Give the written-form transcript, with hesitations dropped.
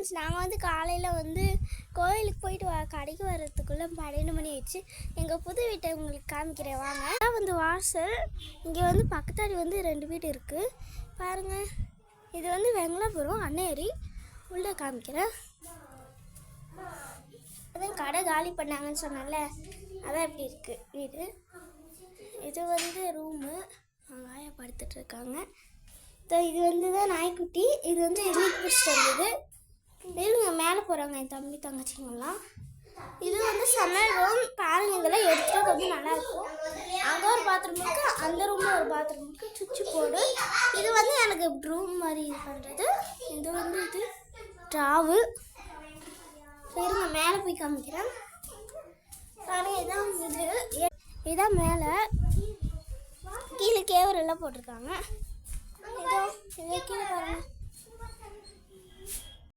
Friends, நாங்கள் வந்து காலையில் கோயிலுக்கு போயிட்டு கடைக்கு வர்றதுக்குள்ளே 12 மணி ஆயிடுச்சு. எங்கள் புது வீட்டை உங்களுக்கு காமிக்கிறேன் வாங்க. அதான் வாசல். இங்கே பக்கத்தாடி 2 வீடு இருக்குது பாருங்கள். இது வெங்கலாபுரம் அன்னேரி. உள்ளே காமிக்கிறேன். அதான் கடை காலி பண்ணாங்கன்னு சொன்னால, அதான் இப்படி இருக்குது வீடு. இது ரூமு. ஆயா படுத்துட்டு இருக்காங்க. இது தான் நாய்க்குட்டி. இது எதுக்கு பிடிச்சிட்டு வந்தது. இருங்க, மேலே போகிறாங்க என் தம்பி தங்கச்சிங்கெல்லாம். இது சமையல் ரூம் பாருங்க. இதெல்லாம் எடுத்துகிட்டு கொஞ்சம் நல்லாயிருக்கும். அங்கே ஒரு பாத்ரூம் இருக்குது, அந்த ரூமில் ஒரு பாத்ரூம் இருக்குது. சுவிட்சு போர்டு. இது எனக்கு ரூம் மாதிரி இது பண்ணுறது. இது ட்ராவு. இருங்க, மேலே போய் காமிக்கிறேன் பாருங்க. இதான் மேலே. கீழே கேவரெல்லாம் போட்டிருக்காங்க. இதோ கீழே பாருங்கள்.